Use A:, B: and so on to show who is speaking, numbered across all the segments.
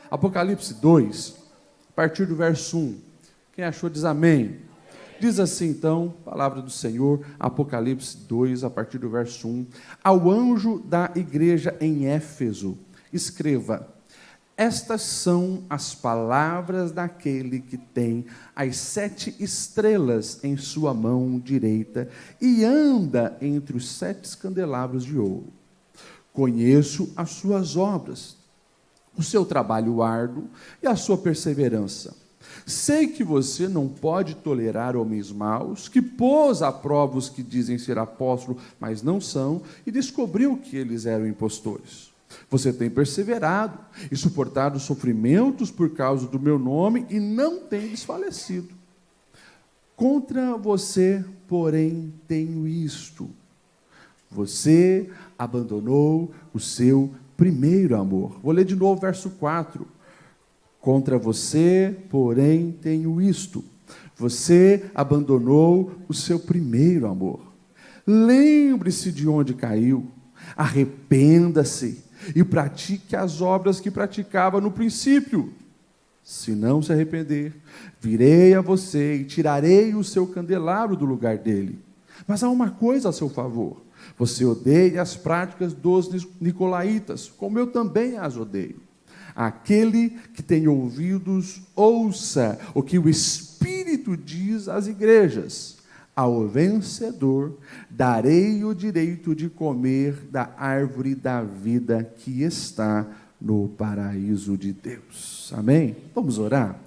A: Apocalipse 2, a partir do verso 1. Quem achou diz amém. Diz assim então, palavra do Senhor, Apocalipse 2, a partir do verso 1. Ao anjo da igreja em Éfeso, escreva: estas são as palavras daquele que tem as 7 estrelas em sua mão direita e anda entre os 7 candelabros de ouro. Conheço as suas obras, o seu trabalho árduo e a sua perseverança. Sei que você não pode tolerar homens maus, que pôs à prova os que dizem ser apóstolos, mas não são, e descobriu que eles eram impostores. Você tem perseverado e suportado sofrimentos por causa do meu nome e não tem desfalecido. Contra você, porém, tenho isto: você abandonou o seu primeiro amor. Vou ler de novo o verso 4. Contra você, porém, tenho isto: você abandonou o seu primeiro amor. Lembre-se de onde caiu, arrependa-se e pratique as obras que praticava no princípio. Se não se arrepender, virei a você e tirarei o seu candelabro do lugar dele. Mas há uma coisa a seu favor: você odeia as práticas dos nicolaítas, como eu também as odeio. Aquele que tem ouvidos, ouça o que o Espírito diz às igrejas. Ao vencedor, darei o direito de comer da árvore da vida que está no paraíso de Deus. Amém? Vamos orar?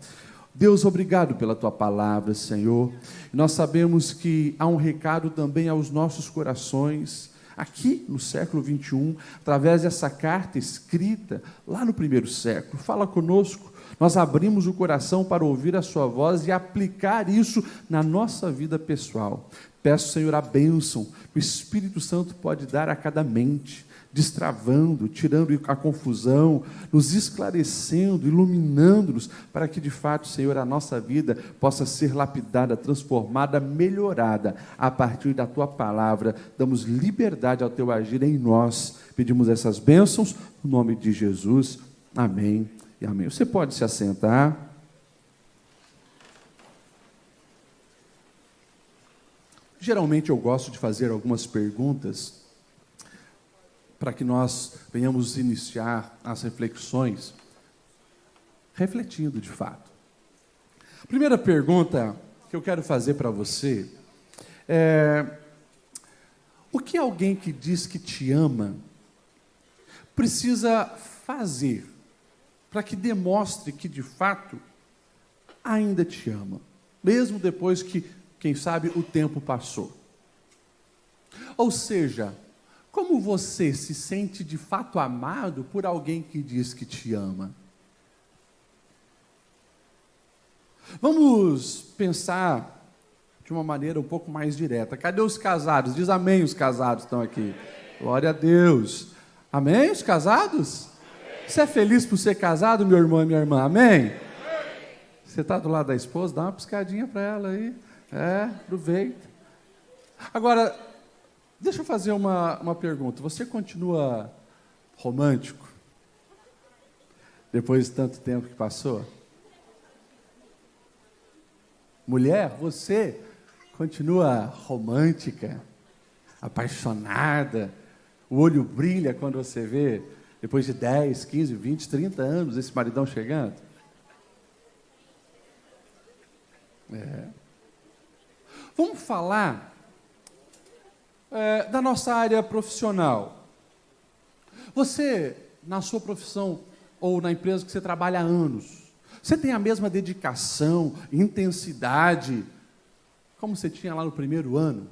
A: Deus, obrigado pela Tua palavra, Senhor. Nós sabemos que há um recado também aos nossos corações, aqui no século 21, através dessa carta escrita lá no primeiro século. Fala conosco. Nós abrimos o coração para ouvir a sua voz e aplicar isso na nossa vida pessoal. Peço, Senhor, a bênção que o Espírito Santo pode dar a cada mente, destravando, tirando a confusão, nos esclarecendo, iluminando-nos, para que de fato, Senhor, a nossa vida possa ser lapidada, transformada, melhorada, a partir da Tua palavra. Damos liberdade ao Teu agir em nós. Pedimos essas bênçãos, no nome de Jesus. Amém e amém. Você pode se assentar. Geralmente eu gosto de fazer algumas perguntas para que nós venhamos iniciar as reflexões refletindo de fato. A primeira pergunta que eu quero fazer para você é: o que alguém que diz que te ama precisa fazer para que demonstre que, de fato, ainda te ama, mesmo depois que, quem sabe, o tempo passou? Ou seja, como você se sente de fato amado por alguém que diz que te ama? Vamos pensar de uma maneira um pouco mais direta. Cadê os casados? Diz amém, os casados estão aqui. Glória a Deus. Amém, os casados? Você é feliz por ser casado, meu irmão e minha irmã? Amém? Você está do lado da esposa? Dá uma piscadinha para ela aí. Aproveita. Agora, deixa eu fazer uma pergunta. Você continua romântico? Depois de tanto tempo que passou? Mulher, você continua romântica, apaixonada? O olho brilha quando você vê, depois de 10, 15, 20, 30 anos, esse maridão chegando? Vamos falar da nossa área profissional. Você, na sua profissão ou na empresa que você trabalha há anos, você tem a mesma dedicação, intensidade, como você tinha lá no primeiro ano?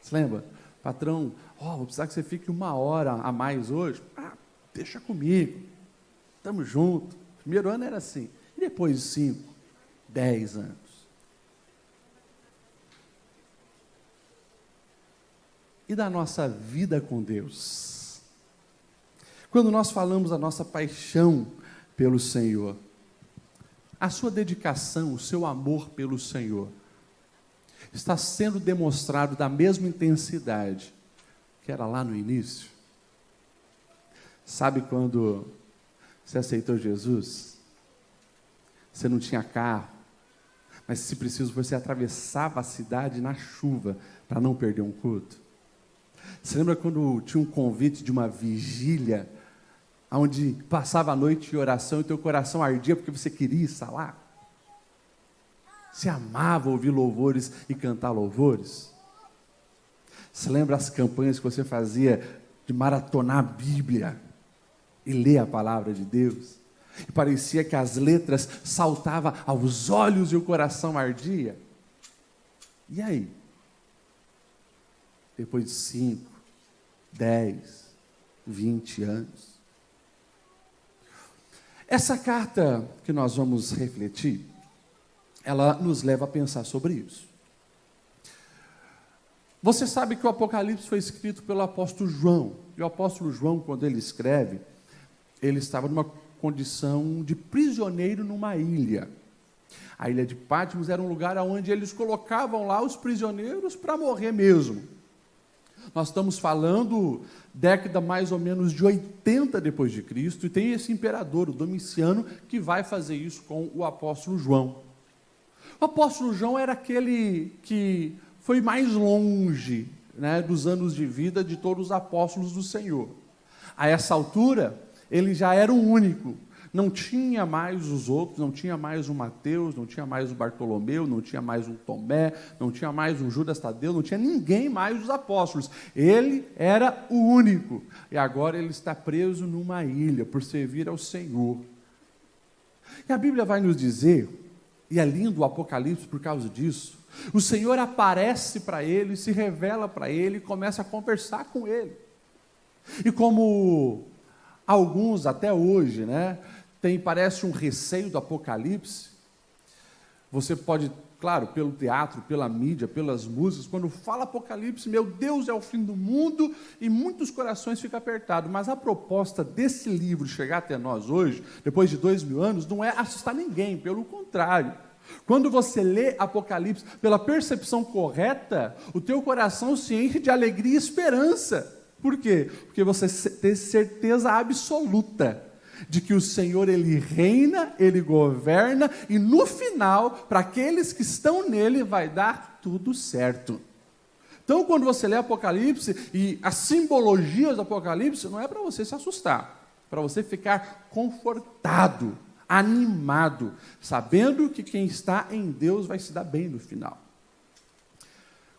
A: Você lembra? Patrão, vou precisar que você fique 1 hora a mais hoje. Deixa comigo, estamos juntos. Primeiro ano era assim. E depois de 5, 10 anos? E da nossa vida com Deus? Quando nós falamos da nossa paixão pelo Senhor, a sua dedicação, o seu amor pelo Senhor, está sendo demonstrado da mesma intensidade que era lá no início? Sabe quando Você aceitou Jesus? Você não tinha carro, mas se preciso você atravessava a cidade na chuva para não perder um culto. Você lembra quando tinha um convite de uma vigília, onde passava a noite em oração e teu coração ardia porque você queria estar lá? Você amava ouvir louvores e cantar louvores? Você lembra as campanhas que você fazia de maratonar a Bíblia e ler a palavra de Deus? E parecia que as letras saltavam aos olhos e o coração ardia. E aí? Depois de 5, 10, 20 anos. Essa carta que nós vamos refletir, ela nos leva a pensar sobre isso. Você sabe que o Apocalipse foi escrito pelo apóstolo João. E o apóstolo João, quando ele escreve, ele estava numa condição de prisioneiro numa ilha. A ilha de Patmos era um lugar onde eles colocavam lá os prisioneiros para morrer mesmo. Nós estamos falando década mais ou menos de 80 depois de Cristo, e tem esse imperador, o Domiciano, que vai fazer isso com o apóstolo João. O apóstolo João era aquele que foi mais longe, né, dos anos de vida de todos os apóstolos do Senhor. A essa altura, ele já era o único. Não tinha mais os outros, não tinha mais o Mateus, não tinha mais o Bartolomeu, não tinha mais um Tomé, não tinha mais um Judas Tadeu, não tinha ninguém mais dos apóstolos. Ele era o único. E agora ele está preso numa ilha por servir ao Senhor. E a Bíblia vai nos dizer, e é lindo o Apocalipse por causa disso, o Senhor aparece para ele, se revela para ele e começa a conversar com ele. E como alguns até hoje, né, parece um receio do Apocalipse. Você pode, claro, pelo teatro, pela mídia, pelas músicas, quando fala Apocalipse, meu Deus, é o fim do mundo, e muitos corações ficam apertados. Mas a proposta desse livro chegar até nós hoje, depois de 2000 anos, não é assustar ninguém, pelo contrário. Quando você lê Apocalipse pela percepção correta, o teu coração se enche de alegria e esperança. Por quê? Porque você tem certeza absoluta de que o Senhor, Ele reina, Ele governa, e no final, para aqueles que estão nele, vai dar tudo certo. Então, quando você lê Apocalipse, e as simbologias do Apocalipse, não é para você se assustar, para você ficar confortado, animado, sabendo que quem está em Deus vai se dar bem no final.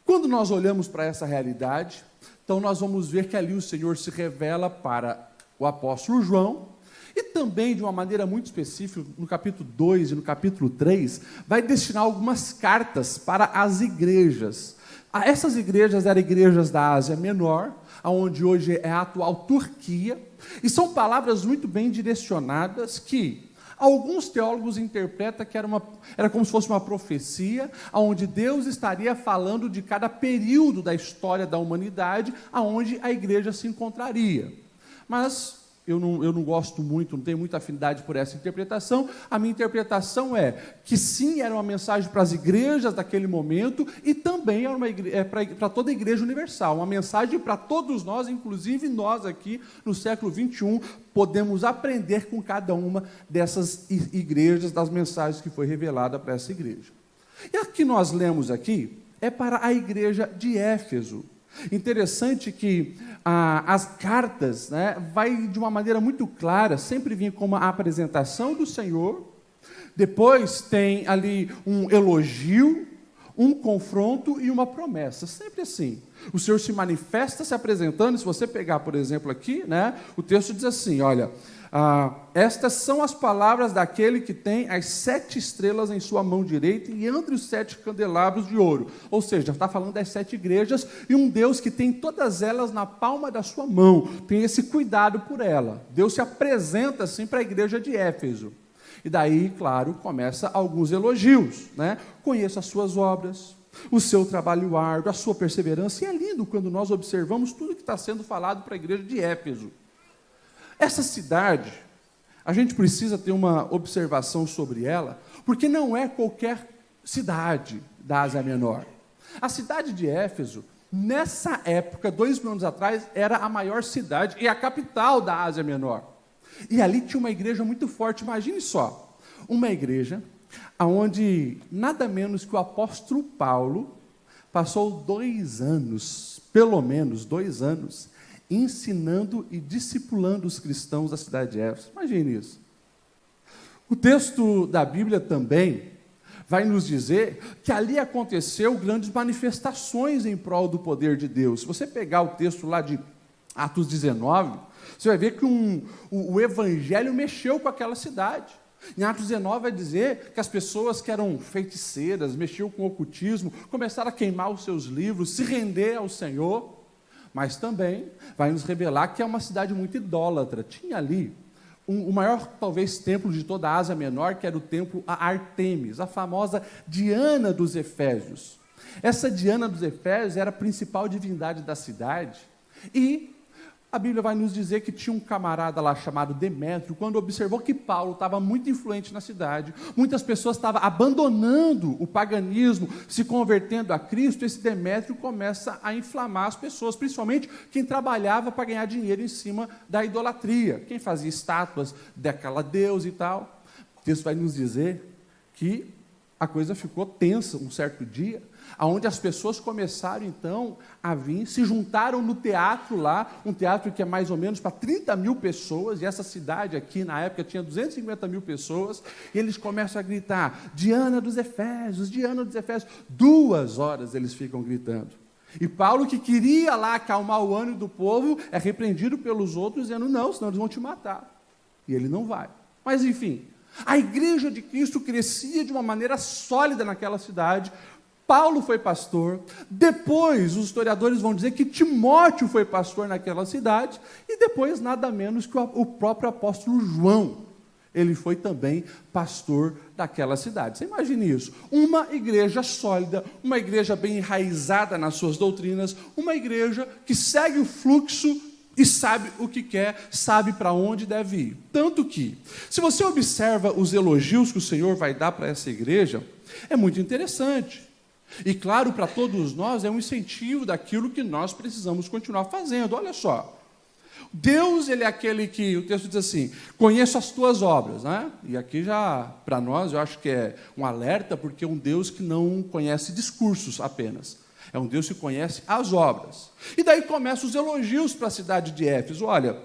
A: Quando nós olhamos para essa realidade, então nós vamos ver que ali o Senhor se revela para o apóstolo João, e também de uma maneira muito específica, no capítulo 2 e no capítulo 3, vai destinar algumas cartas para as igrejas. Essas igrejas eram igrejas da Ásia Menor, onde hoje é a atual Turquia, e são palavras muito bem direcionadas que alguns teólogos interpretam que era como se fosse uma profecia, onde Deus estaria falando de cada período da história da humanidade, onde a igreja se encontraria. Mas eu não gosto muito, não tenho muita afinidade por essa interpretação. A minha interpretação é que sim, era uma mensagem para as igrejas daquele momento, e também era para toda a igreja universal, uma mensagem para todos nós, inclusive nós aqui no século 21, podemos aprender com cada uma dessas igrejas, das mensagens que foi revelada para essa igreja. E a que nós lemos aqui é para a igreja de Éfeso. Interessante que as cartas, né, vai de uma maneira muito clara, sempre vinha como a apresentação do Senhor, depois tem ali um elogio, um confronto e uma promessa, sempre assim. O Senhor se manifesta se apresentando. Se você pegar, por exemplo, aqui, né, o texto diz assim, olha, estas são as palavras daquele que tem as 7 estrelas em sua mão direita e entre os 7 candelabros de ouro. Ou seja, está falando das 7 igrejas, e um Deus que tem todas elas na palma da sua mão, tem esse cuidado por ela. Deus se apresenta assim para a igreja de Éfeso. E daí, claro, começa alguns elogios, né? Conheço as suas obras, o seu trabalho árduo, a sua perseverança, e é lindo quando nós observamos tudo que está sendo falado para a igreja de Éfeso. Essa cidade, a gente precisa ter uma observação sobre ela, porque não é qualquer cidade da Ásia Menor. A cidade de Éfeso, nessa época, 2000 anos atrás, era a maior cidade e a capital da Ásia Menor. E ali tinha uma igreja muito forte. Imagine só, uma igreja onde nada menos que o apóstolo Paulo passou 2 anos, pelo menos 2 anos, ensinando e discipulando os cristãos da cidade de Éfeso. Imagine isso. O texto da Bíblia também vai nos dizer que ali aconteceu grandes manifestações em prol do poder de Deus. Se você pegar o texto lá de Atos 19, você vai ver que o evangelho mexeu com aquela cidade. Em Atos 19 vai dizer que as pessoas que eram feiticeiras, mexiam com o ocultismo, começaram a queimar os seus livros, se render ao Senhor, mas também vai nos revelar que é uma cidade muito idólatra. Tinha ali o maior, talvez, templo de toda a Ásia Menor, que era o templo a Artemis, a famosa Diana dos Efésios. Essa Diana dos Efésios era a principal divindade da cidade, e a Bíblia vai nos dizer que tinha um camarada lá chamado Demétrio, quando observou que Paulo estava muito influente na cidade, muitas pessoas estavam abandonando o paganismo, se convertendo a Cristo, esse Demétrio começa a inflamar as pessoas, principalmente quem trabalhava para ganhar dinheiro em cima da idolatria, quem fazia estátuas daquela deusa e tal. O texto vai nos dizer que a coisa ficou tensa um certo dia, onde as pessoas começaram, então, a vir, se juntaram no teatro lá, um teatro que é mais ou menos para 30 mil pessoas, e essa cidade aqui, na época, tinha 250 mil pessoas, e eles começam a gritar, Diana dos Efésios, Diana dos Efésios. 2 horas eles ficam gritando. E Paulo, que queria lá acalmar o ânimo do povo, é repreendido pelos outros, dizendo, não, senão eles vão te matar. E ele não vai. Mas, enfim, a igreja de Cristo crescia de uma maneira sólida naquela cidade. Paulo foi pastor, depois os historiadores vão dizer que Timóteo foi pastor naquela cidade, e depois nada menos que o próprio apóstolo João, ele foi também pastor daquela cidade. Você imagine isso, uma igreja sólida, uma igreja bem enraizada nas suas doutrinas, uma igreja que segue o fluxo e sabe o que quer, sabe para onde deve ir. Tanto que, se você observa os elogios que o Senhor vai dar para essa igreja, é muito interessante. E claro, para todos nós é um incentivo daquilo que nós precisamos continuar fazendo. Olha só, Deus, ele é aquele que, o texto diz assim, conheço as tuas obras, né? E aqui já, para nós, eu acho que é um alerta, porque é um Deus que não conhece discursos apenas, é um Deus que conhece as obras. E daí começam os elogios para a cidade de Éfeso. Olha,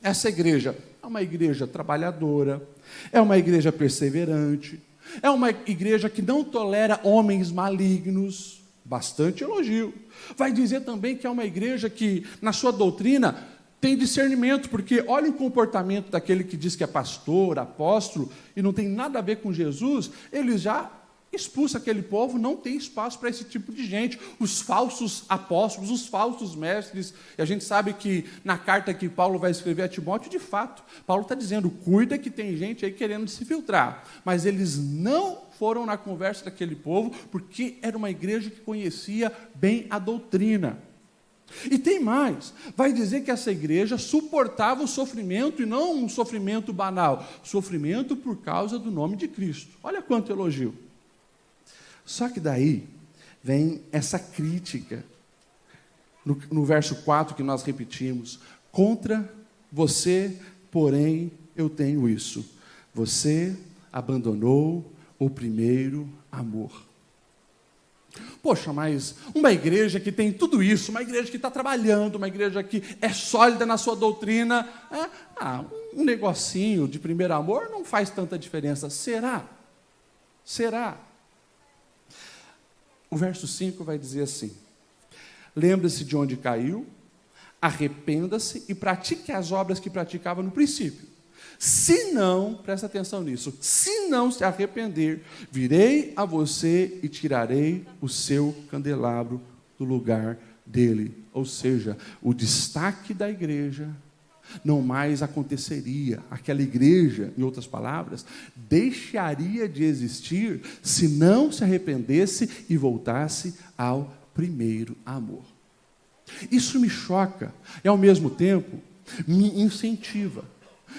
A: essa igreja é uma igreja trabalhadora, é uma igreja perseverante, é uma igreja que não tolera homens malignos, bastante elogio. Vai dizer também que é uma igreja que, na sua doutrina, tem discernimento, porque olha o comportamento daquele que diz que é pastor, apóstolo, e não tem nada a ver com Jesus, ele já expulsa aquele povo, não tem espaço para esse tipo de gente, os falsos apóstolos, os falsos mestres, e a gente sabe que na carta que Paulo vai escrever a Timóteo, de fato, Paulo está dizendo, cuida que tem gente aí querendo se filtrar, mas eles não foram na conversa daquele povo, porque era uma igreja que conhecia bem a doutrina. E tem mais, vai dizer que essa igreja suportava o sofrimento, e não um sofrimento banal, sofrimento por causa do nome de Cristo. Olha quanto elogio. Só que daí vem essa crítica, no verso 4 que nós repetimos, contra você, porém, eu tenho isso. Você abandonou o primeiro amor. Poxa, mas uma igreja que tem tudo isso, uma igreja que está trabalhando, uma igreja que é sólida na sua doutrina, um negocinho de primeiro amor não faz tanta diferença. Será? Será? O verso 5 vai dizer assim, lembre-se de onde caiu, arrependa-se e pratique as obras que praticava no princípio. Se não, presta atenção nisso, se não se arrepender, virei a você e tirarei o seu candelabro do lugar dele. Ou seja, o destaque da igreja não mais aconteceria. Aquela igreja, em outras palavras, deixaria de existir se não se arrependesse e voltasse ao primeiro amor. Isso me choca e, ao mesmo tempo, me incentiva.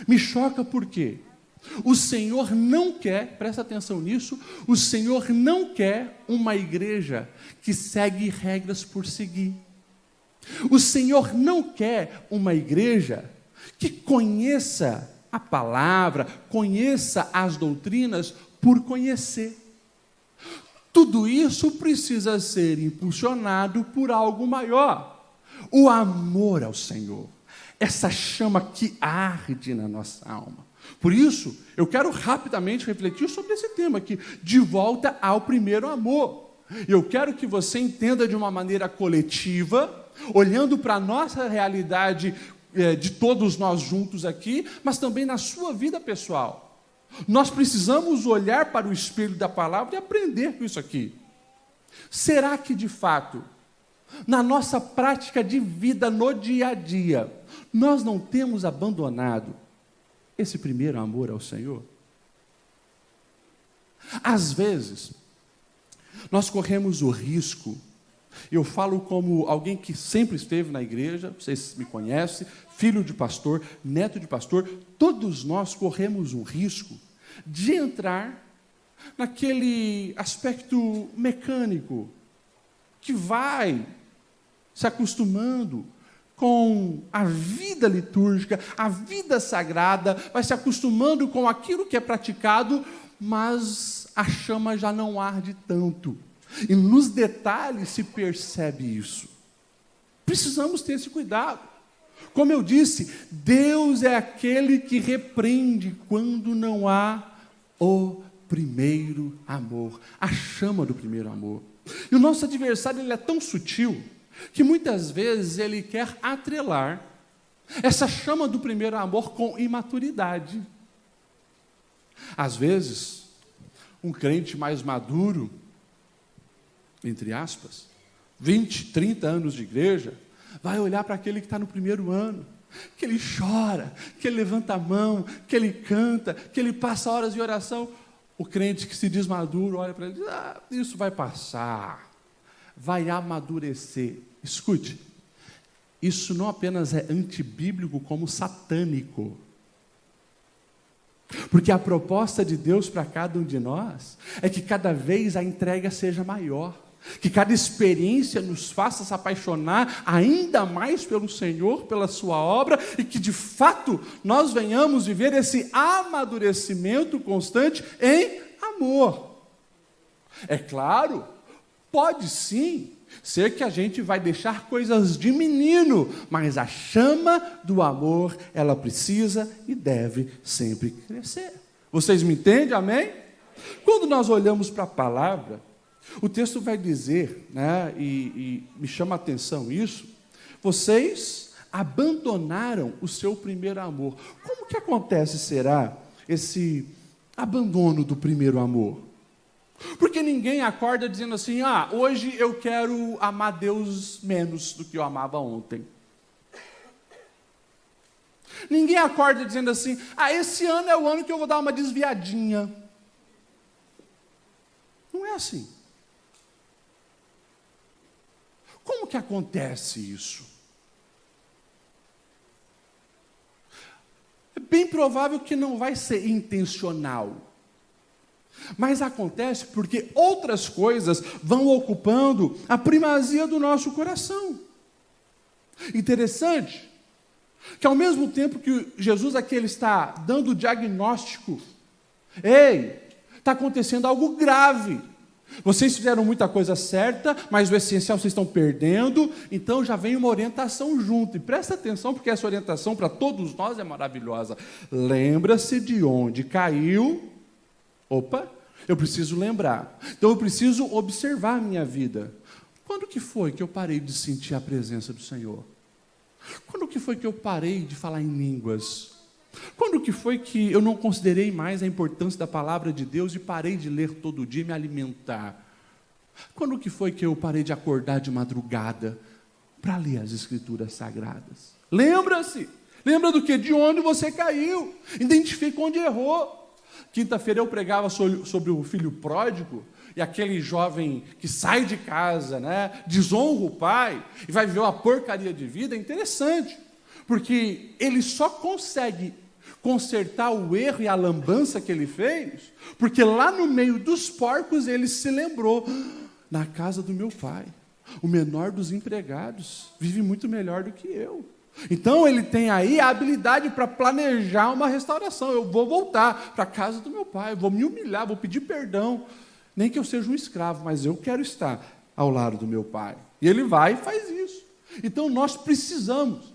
A: Me choca por quê? O Senhor não quer, presta atenção nisso, o Senhor não quer uma igreja que segue regras por seguir. O Senhor não quer uma igreja que conheça a palavra, conheça as doutrinas por conhecer. Tudo isso precisa ser impulsionado por algo maior, o amor ao Senhor, essa chama que arde na nossa alma. Por isso, eu quero rapidamente refletir sobre esse tema aqui, de volta ao primeiro amor. Eu quero que você entenda de uma maneira coletiva, olhando para a nossa realidade de todos nós juntos aqui, mas também na sua vida pessoal. Nós precisamos olhar para o espelho da palavra e aprender com isso aqui. Será que, de fato, na nossa prática de vida, no dia a dia, nós não temos abandonado esse primeiro amor ao Senhor? Às vezes, nós corremos o risco, eu falo como alguém que sempre esteve na igreja, vocês me conhecem, filho de pastor, neto de pastor, todos nós corremos um risco de entrar naquele aspecto mecânico, que vai se acostumando com a vida litúrgica, a vida sagrada, vai se acostumando com aquilo que é praticado, mas a chama já não arde tanto. E nos detalhes se percebe isso. Precisamos ter esse cuidado. Como eu disse, Deus é aquele que repreende quando não há o primeiro amor, a chama do primeiro amor. E o nosso adversário, ele é tão sutil que muitas vezes ele quer atrelar essa chama do primeiro amor com imaturidade. Às vezes, um crente mais maduro, entre aspas, 20, 30 anos de igreja, vai olhar para aquele que está no primeiro ano, que ele chora, que ele levanta a mão, que ele canta, que ele passa horas de oração. O crente que se diz maduro olha para ele e diz: isso vai passar, vai amadurecer. Escute, isso não apenas é antibíblico, como satânico. Porque a proposta de Deus para cada um de nós é que cada vez a entrega seja maior, que cada experiência nos faça se apaixonar ainda mais pelo Senhor, pela sua obra, e que de fato nós venhamos viver esse amadurecimento constante em amor. É claro, pode sim ser que a gente vai deixar coisas de menino, mas a chama do amor, ela precisa e deve sempre crescer. Vocês me entendem? Amém? Quando nós olhamos para a palavra, o texto vai dizer, né, e me chama a atenção isso: vocês abandonaram o seu primeiro amor. Como que acontece, será, esse abandono do primeiro amor? Porque ninguém acorda dizendo assim: hoje eu quero amar Deus menos do que eu amava ontem. Ninguém acorda dizendo assim: esse ano é o ano que eu vou dar uma desviadinha. Não é assim. Como que acontece isso? É bem provável que não vai ser intencional. Mas acontece porque outras coisas vão ocupando a primazia do nosso coração. Interessante que ao mesmo tempo que Jesus aqui ele está dando o diagnóstico, está acontecendo algo grave. Vocês fizeram muita coisa certa, mas o essencial vocês estão perdendo, então já vem uma orientação junto. E presta atenção, porque essa orientação para todos nós é maravilhosa. Lembra-se de onde caiu. Eu preciso lembrar. Então eu preciso observar a minha vida. Quando que foi que eu parei de sentir a presença do Senhor? Quando que foi que eu parei de falar em línguas? Quando que foi que eu não considerei mais a importância da palavra de Deus e parei de ler todo dia e me alimentar? Quando que foi que eu parei de acordar de madrugada para ler as Escrituras Sagradas? Lembra-se? Lembra do que? De onde você caiu. Identifica onde errou. Quinta-feira eu pregava sobre o filho pródigo, e aquele jovem que sai de casa, né, desonra o pai e vai viver uma porcaria de vida. É interessante, porque ele só consegue consertar o erro e a lambança que ele fez, porque lá no meio dos porcos ele se lembrou: na casa do meu pai, o menor dos empregados vive muito melhor do que eu. Então ele tem aí a habilidade para planejar uma restauração. Eu vou voltar para a casa do meu pai, vou me humilhar, vou pedir perdão. Nem que eu seja um escravo, mas eu quero estar ao lado do meu pai. E ele vai e faz isso. Então nós precisamos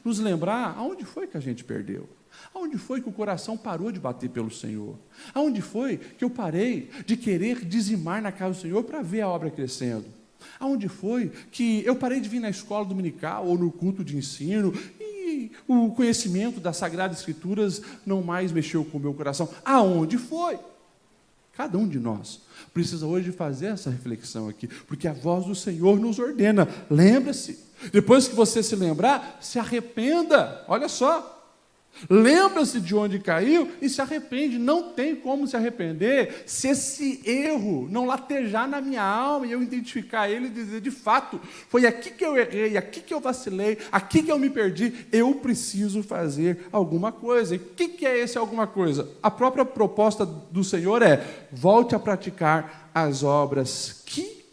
A: nos lembrar aonde foi que a gente perdeu. Aonde foi que o coração parou de bater pelo Senhor? Aonde foi que eu parei de querer dizimar na casa do Senhor para ver a obra crescendo? Aonde foi que eu parei de vir na escola dominical ou no culto de ensino e o conhecimento das Sagradas Escrituras não mais mexeu com o meu coração? Aonde foi? Cada um de nós precisa hoje fazer essa reflexão aqui, porque a voz do Senhor nos ordena. Lembra-se, depois que você se lembrar, se arrependa. Olha só. Lembra-se de onde caiu e se arrepende. Não tem como se arrepender se esse erro não latejar na minha alma e eu identificar ele e dizer, de fato, foi aqui que eu errei, aqui que eu vacilei, aqui que eu me perdi, eu preciso fazer alguma coisa. E o que é esse alguma coisa? A própria proposta do Senhor é, volte a praticar as obras que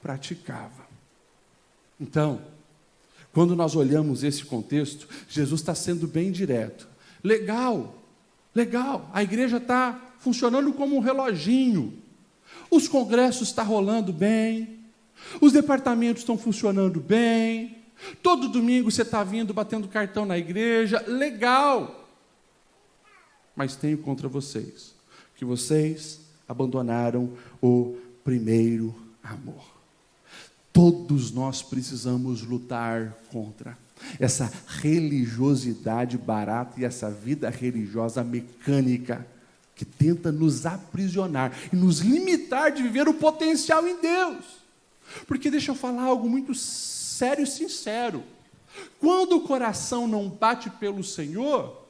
A: praticava. Então, quando nós olhamos esse contexto, Jesus está sendo bem direto. Legal, a igreja está funcionando como um reloginho. Os congressos estão rolando bem, os departamentos estão funcionando bem, todo domingo você está vindo batendo cartão na igreja, legal. Mas tenho contra vocês, que vocês abandonaram o primeiro amor. Todos nós precisamos lutar contra essa religiosidade barata e essa vida religiosa mecânica que tenta nos aprisionar e nos limitar de viver o potencial em Deus. Porque deixa eu falar algo muito sério e sincero. Quando o coração não bate pelo Senhor,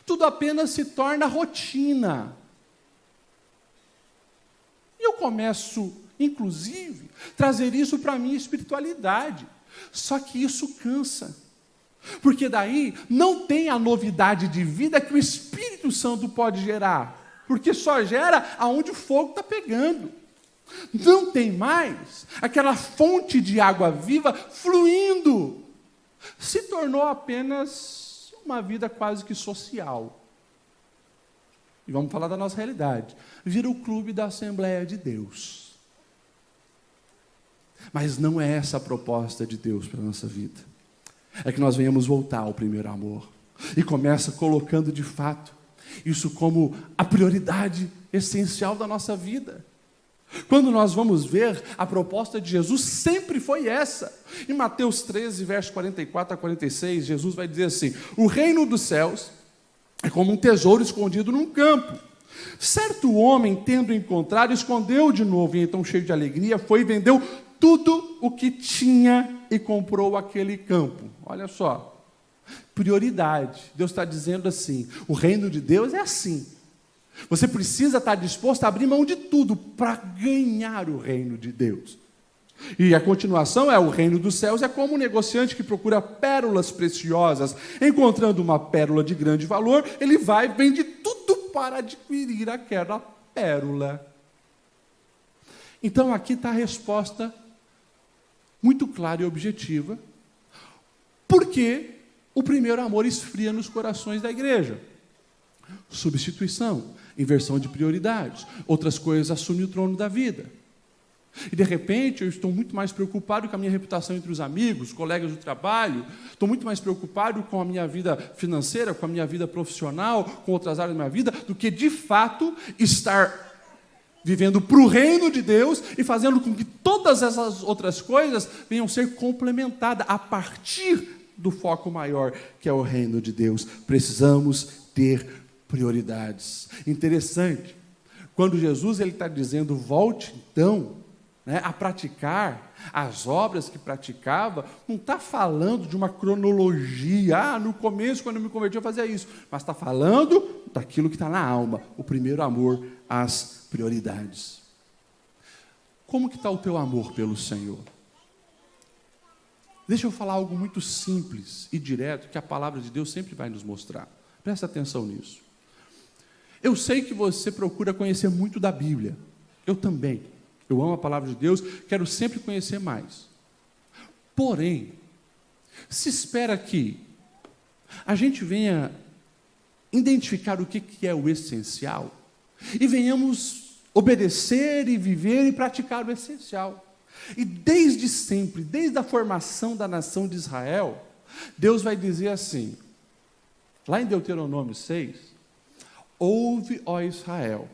A: tudo apenas se torna rotina. E eu começo, inclusive, trazer isso para a minha espiritualidade. Só que isso cansa. Porque daí não tem a novidade de vida que o Espírito Santo pode gerar. Porque só gera aonde o fogo está pegando. Não tem mais aquela fonte de água viva fluindo. Se tornou apenas uma vida quase que social. E vamos falar da nossa realidade. Vira o clube da Assembleia de Deus. Mas não é essa a proposta de Deus para a nossa vida. É que nós venhamos voltar ao primeiro amor. E começa colocando de fato isso como a prioridade essencial da nossa vida. Quando nós vamos ver, a proposta de Jesus sempre foi essa. Em Mateus 13, versos 44 a 46, Jesus vai dizer assim: o reino dos céus é como um tesouro escondido num campo. Certo homem, tendo encontrado, escondeu de novo, e então, cheio de alegria, foi e vendeu tudo o que tinha e comprou aquele campo. Olha só, prioridade. Deus está dizendo assim, o reino de Deus é assim. Você precisa estar disposto a abrir mão de tudo para ganhar o reino de Deus. E a continuação é: o reino dos céus é como um negociante que procura pérolas preciosas. Encontrando uma pérola de grande valor, ele vai e vende tudo para adquirir aquela pérola. Então aqui está a resposta muito clara e objetiva. Por que o primeiro amor esfria nos corações da igreja? Substituição, inversão de prioridades, outras coisas assumem o trono da vida. E de repente eu estou muito mais preocupado com a minha reputação entre os amigos, colegas do trabalho, estou muito mais preocupado com a minha vida financeira, com a minha vida profissional, com outras áreas da minha vida, do que de fato estar vivendo para o reino de Deus e fazendo com que todas essas outras coisas venham ser complementadas a partir do foco maior, que é o reino de Deus. Precisamos ter prioridades. Interessante, quando Jesus está dizendo, volte então, a praticar as obras que praticava, não está falando de uma cronologia, no começo, quando eu me converti, eu fazia isso, mas está falando daquilo que está na alma, o primeiro amor, as prioridades. Como que está o teu amor pelo Senhor? Deixa eu falar algo muito simples e direto, que a palavra de Deus sempre vai nos mostrar. Presta atenção nisso. Eu sei que você procura conhecer muito da Bíblia. Eu também. Eu amo a palavra de Deus, quero sempre conhecer mais. Porém, se espera que a gente venha identificar o que é o essencial e venhamos obedecer e viver e praticar o essencial. E desde sempre, desde a formação da nação de Israel, Deus vai dizer assim, lá em Deuteronômio 6, ouve, ó Israel,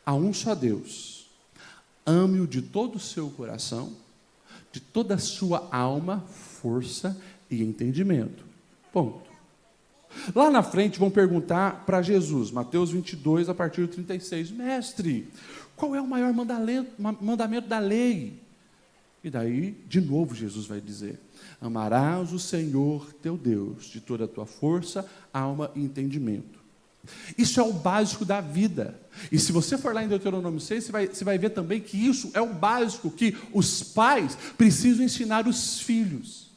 A: há um só Deus, ame-o de todo o seu coração, de toda a sua alma, força e entendimento. Ponto. Lá na frente vão perguntar para Jesus, Mateus 22, a partir do 36, mestre, qual é o maior mandamento da lei? E daí, de novo, Jesus vai dizer, amarás o Senhor teu Deus de toda a tua força, alma e entendimento. Isso é o básico da vida. E se você for lá em Deuteronômio 6, você vai ver também que isso é o básico que os pais precisam ensinar os filhos.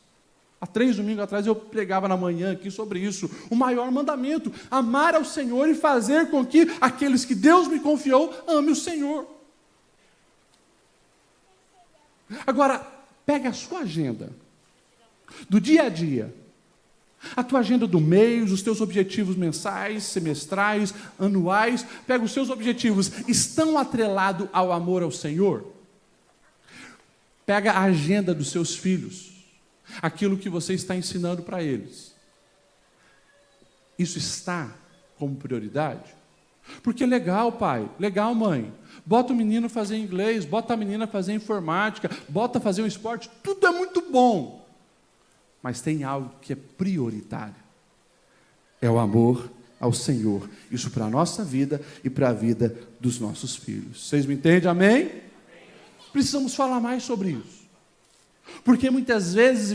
A: Há 3 domingos atrás eu pregava na manhã aqui sobre isso. O maior mandamento, amar ao Senhor e fazer com que aqueles que Deus me confiou, ame o Senhor. Agora, pega a sua agenda do dia a dia, a tua agenda do mês, os teus objetivos mensais, semestrais, anuais, pega os seus objetivos, estão atrelados ao amor ao Senhor? Pega a agenda dos seus filhos, aquilo que você está ensinando para eles. Isso está como prioridade? Porque legal, pai, legal, mãe, bota o menino fazer inglês, bota a menina fazer informática, bota fazer um esporte, tudo é muito bom. Mas tem algo que é prioritário. É o amor ao Senhor. Isso para a nossa vida e para a vida dos nossos filhos. Vocês me entendem? Amém? Precisamos falar mais sobre isso. Porque muitas vezes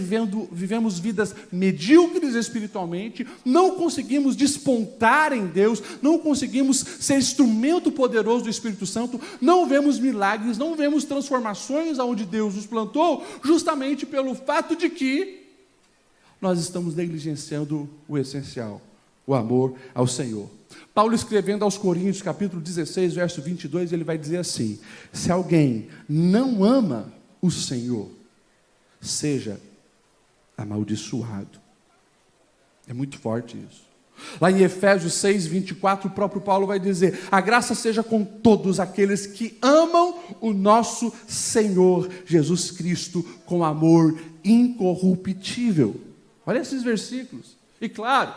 A: vivemos vidas medíocres espiritualmente, não conseguimos despontar em Deus, não conseguimos ser instrumento poderoso do Espírito Santo, não vemos milagres, não vemos transformações aonde Deus nos plantou, justamente pelo fato de que nós estamos negligenciando o essencial, o amor ao Senhor. Paulo, escrevendo aos Coríntios, capítulo 16, verso 22, ele vai dizer assim, se alguém não ama o Senhor, seja amaldiçoado. É muito forte isso. Lá em Efésios 6, 24, o próprio Paulo vai dizer, a graça seja com todos aqueles que amam o nosso Senhor Jesus Cristo com amor incorruptível. Olha esses versículos. E claro,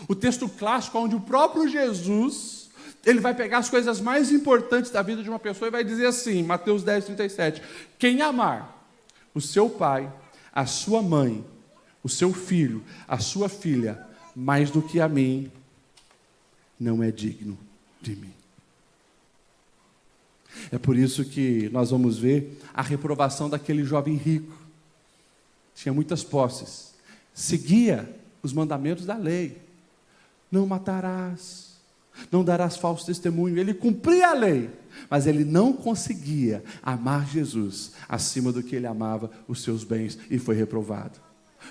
A: o texto clássico onde o próprio Jesus, ele vai pegar as coisas mais importantes da vida de uma pessoa e vai dizer assim, Mateus 10, 37, quem amar o seu pai, a sua mãe, o seu filho, a sua filha, mais do que a mim, não é digno de mim. É por isso que nós vamos ver a reprovação daquele jovem rico. Tinha muitas posses. Seguia os mandamentos da lei. Não matarás, não darás falso testemunho. Ele cumpria a lei, mas ele não conseguia amar Jesus acima do que ele amava os seus bens e foi reprovado.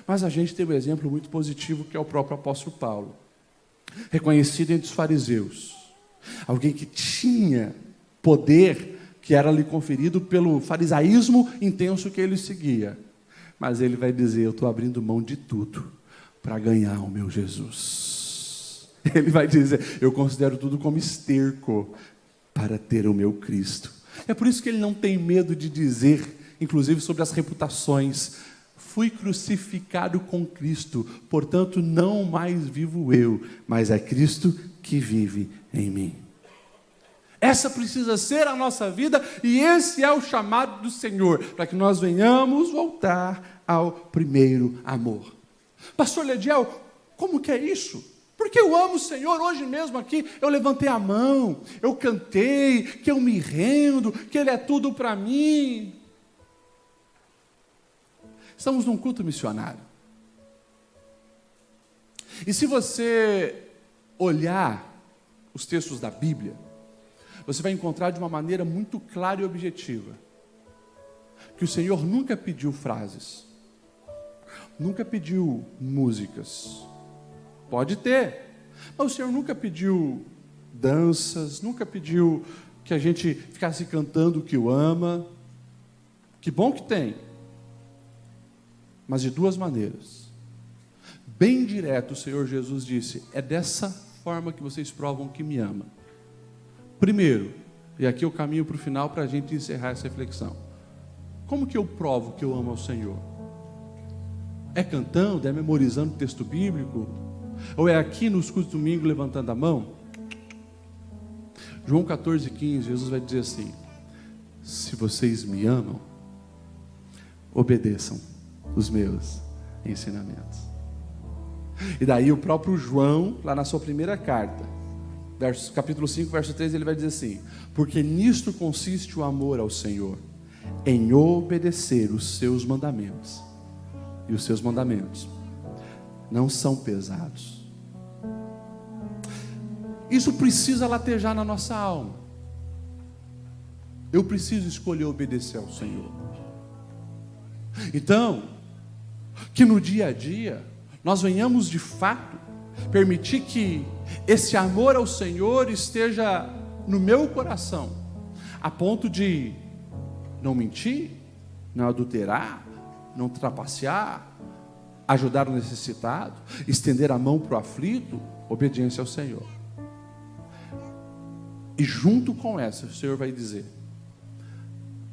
A: Mas a gente tem um exemplo muito positivo que é o próprio apóstolo Paulo, reconhecido entre os fariseus, alguém que tinha poder que era lhe conferido pelo farisaísmo intenso que ele seguia. Mas ele vai dizer, eu estou abrindo mão de tudo para ganhar o meu Jesus. Ele vai dizer, eu considero tudo como esterco para ter o meu Cristo. É por isso que ele não tem medo de dizer, inclusive sobre as reputações, fui crucificado com Cristo, portanto não mais vivo eu, mas é Cristo que vive em mim. Essa precisa ser a nossa vida e esse é o chamado do Senhor, para que nós venhamos voltar ao primeiro amor. Pastor Lediel, como que é isso? Porque eu amo o Senhor. Hoje mesmo aqui eu levantei a mão, eu cantei, que eu me rendo, que Ele é tudo para mim. Estamos num culto missionário. E se você olhar os textos da Bíblia, você vai encontrar de uma maneira muito clara e objetiva que o Senhor nunca pediu frases, nunca pediu músicas. Pode ter, mas o Senhor nunca pediu danças, nunca pediu que a gente ficasse cantando o que o ama. Que bom que tem, mas de duas maneiras. bem direto, o Senhor Jesus disse: é dessa forma que vocês provam que me amam. Primeiro, e aqui eu caminho para o final para a gente encerrar essa reflexão. Como que eu provo que eu amo ao Senhor? É cantando, é memorizando o texto bíblico? Ou é aqui nos cultos de domingo levantando a mão? João 14,15, Jesus vai dizer assim: se vocês me amam, obedeçam os meus ensinamentos. E daí o próprio João, lá na sua primeira carta, capítulo 5, verso 13, ele vai dizer assim: porque nisto consiste o amor ao Senhor, em obedecer os seus mandamentos. E os seus mandamentos não são pesados. Isso precisa latejar na nossa alma. Eu preciso escolher obedecer ao Senhor. Então, que no dia a dia nós venhamos de fato permitir que esse amor ao Senhor esteja no meu coração, a ponto de não mentir, não adulterar, não trapacear, ajudar o necessitado, estender a mão para o aflito, obediência ao Senhor. E junto com essa, o Senhor vai dizer: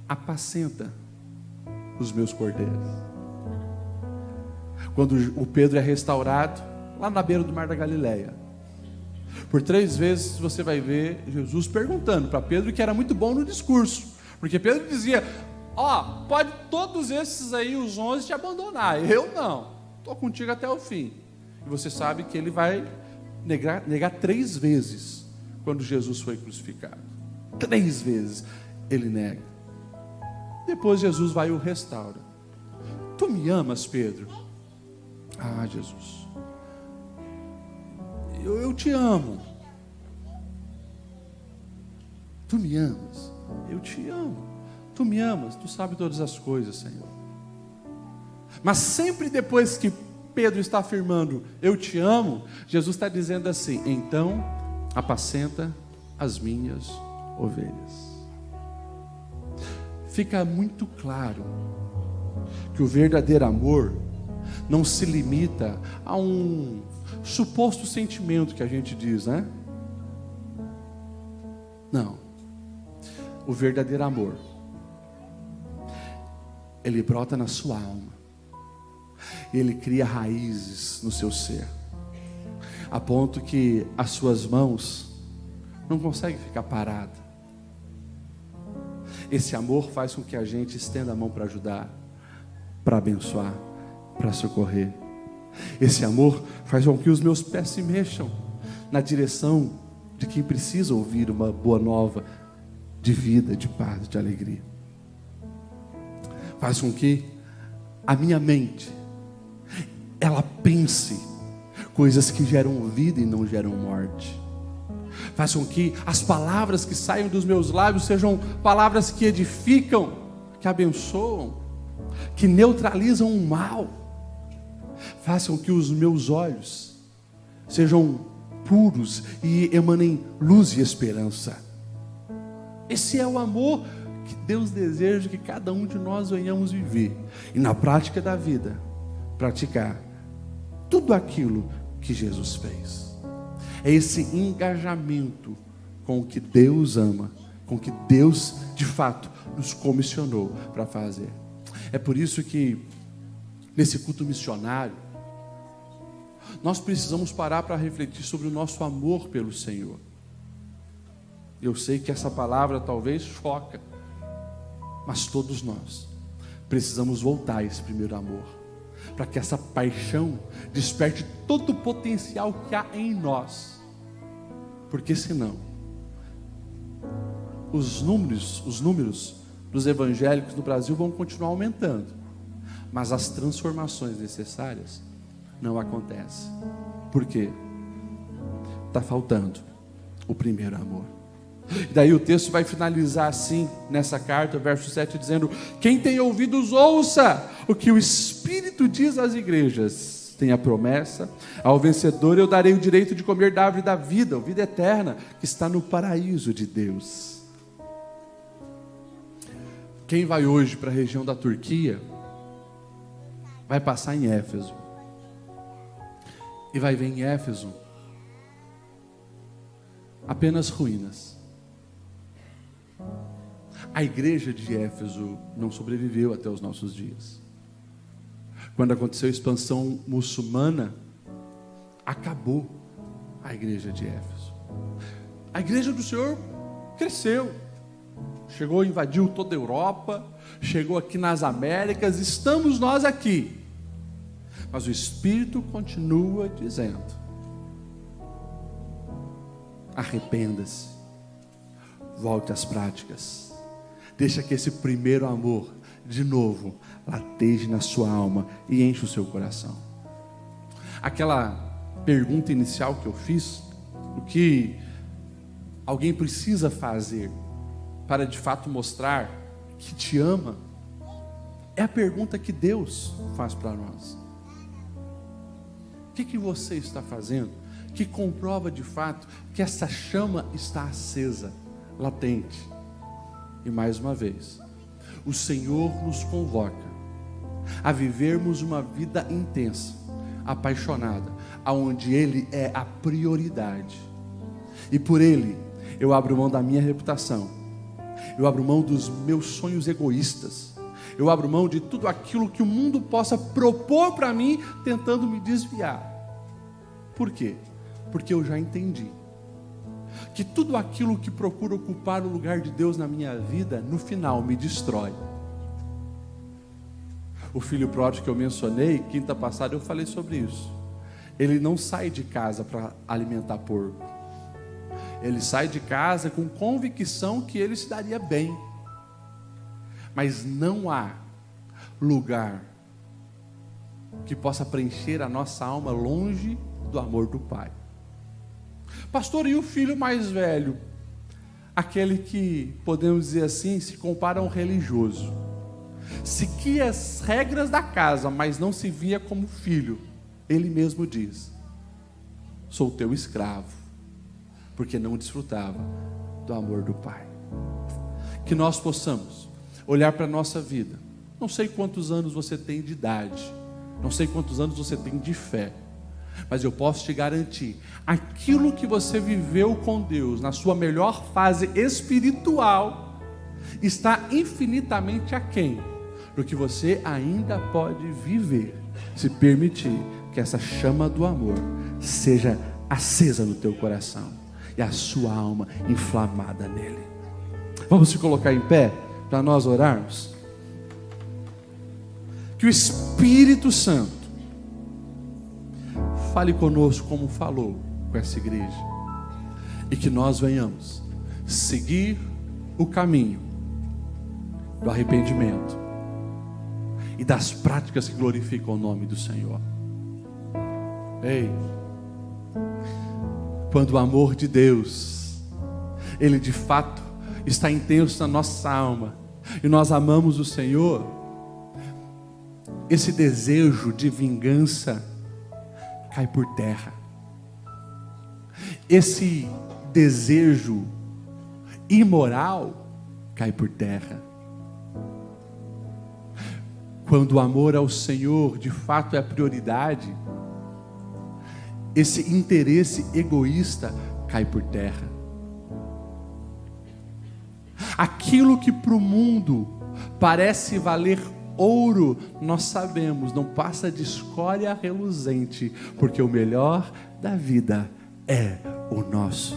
A: apacenta os meus cordeiros. Quando o Pedro é restaurado, lá na beira do mar da Galileia, por 3 vezes você vai ver Jesus perguntando para Pedro, que era muito bom no discurso, porque Pedro dizia: pode todos esses aí, os 11, te abandonar, eu não, estou contigo até o fim. E você sabe que ele vai negar 3 vezes, quando Jesus foi crucificado. 3 vezes ele nega. Depois Jesus vai e o restaura. Tu me amas, Pedro? Ah, Jesus, eu te amo. Tu me amas? Eu te amo. Tu me amas? Tu sabes todas as coisas, Senhor. Mas sempre depois que Pedro está afirmando eu te amo, Jesus está dizendo assim: então apacenta as minhas ovelhas. Fica muito claro que o verdadeiro amor não se limita a um suposto sentimento que a gente diz, né? Não. O verdadeiro amor, ele brota na sua alma, ele cria raízes no seu ser, a ponto que as suas mãos não conseguem ficar paradas. Esse amor faz com que a gente estenda a mão para ajudar, para abençoar, para socorrer. Esse amor faz com que os meus pés se mexam na direção de quem precisa ouvir uma boa nova de vida, de paz, de alegria. Faz com que a minha mente, ela pense coisas que geram vida e não geram morte. Faz com que as palavras que saiam dos meus lábios sejam palavras que edificam, que abençoam, que neutralizam o mal. Faz com que os meus olhos sejam puros e emanem luz e esperança. Esse é o amor que Deus deseja que cada um de nós venhamos viver. E na prática da vida, praticar tudo aquilo que Jesus fez. É esse engajamento com o que Deus ama, com o que Deus de fato nos comissionou para fazer. É por isso que nesse culto missionário nós precisamos parar para refletir sobre o nosso amor pelo Senhor. Eu sei que essa palavra talvez choca, mas todos nós precisamos voltar a esse primeiro amor, para que essa paixão desperte todo o potencial que há em nós, porque senão os números dos evangélicos no Brasil vão continuar aumentando, mas as transformações necessárias não acontecem. Por quê? Está faltando o primeiro amor. E daí o texto vai finalizar assim, nessa carta, verso 7, dizendo: quem tem ouvidos, ouça o que o Espírito diz às igrejas. Tem a promessa: ao vencedor eu darei o direito de comer da árvore da vida, a vida eterna, que está no paraíso de Deus. Quem vai hoje para a região da Turquia, vai passar em Éfeso. E vai ver em Éfeso apenas ruínas. A igreja de Éfeso não sobreviveu até os nossos dias. Quando aconteceu a expansão muçulmana, acabou a igreja de Éfeso. A igreja do Senhor cresceu, chegou, invadiu toda a Europa, chegou aqui nas Américas, estamos nós aqui. Mas o Espírito continua dizendo: arrependa-se, volte às práticas, deixa que esse primeiro amor, de novo, lateje na sua alma e enche o seu coração. Aquela pergunta inicial que eu fiz, o que alguém precisa fazer para de fato mostrar que te ama, é a pergunta que Deus faz para nós. O que você está fazendo que comprova de fato que essa chama está acesa, latente? E mais uma vez, o Senhor nos convoca a vivermos uma vida intensa, apaixonada, aonde Ele é a prioridade. E por Ele, eu abro mão da minha reputação, eu abro mão dos meus sonhos egoístas, eu abro mão de tudo aquilo que o mundo possa propor para mim, tentando me desviar. Por quê? Porque eu já entendi que tudo aquilo que procura ocupar o lugar de Deus na minha vida, no final me destrói. O filho pródigo que eu mencionei, quinta passada eu falei sobre isso. Ele não sai de casa para alimentar porco. Ele sai de casa com convicção que ele se daria bem. Mas não há lugar que possa preencher a nossa alma longe do amor do Pai. Pastor, e o filho mais velho? Aquele que, podemos dizer assim, se compara a um religioso. Seguia as regras da casa, mas não se via como filho. Ele mesmo diz: sou teu escravo, porque não desfrutava do amor do Pai. Que nós possamos olhar para a nossa vida. Não sei quantos anos você tem de idade, não sei quantos anos você tem de fé, mas eu posso te garantir, aquilo que você viveu com Deus na sua melhor fase espiritual está infinitamente aquém do que você ainda pode viver, se permitir que essa chama do amor seja acesa no teu coração e a sua alma inflamada nele. Vamos se colocar em pé para nós orarmos? Que o Espírito Santo fale conosco como falou com essa igreja, e que nós venhamos seguir o caminho do arrependimento e das práticas que glorificam o nome do Senhor. Ei, quando o amor de Deus, ele de fato está intenso na nossa alma, e nós amamos o Senhor, esse desejo de vingança cai por terra. Esse desejo imoral cai por terra. Quando o amor ao Senhor de fato é a prioridade, esse interesse egoísta cai por terra. Aquilo que para o mundo parece valer ouro, nós sabemos, não passa de escória reluzente, porque o melhor da vida é o nosso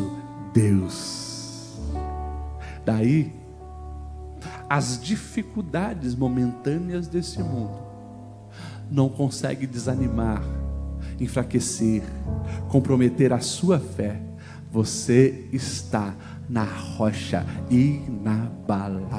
A: Deus. Daí, as dificuldades momentâneas desse mundo não conseguem desanimar, enfraquecer, comprometer a sua fé. Você está na rocha inabalável.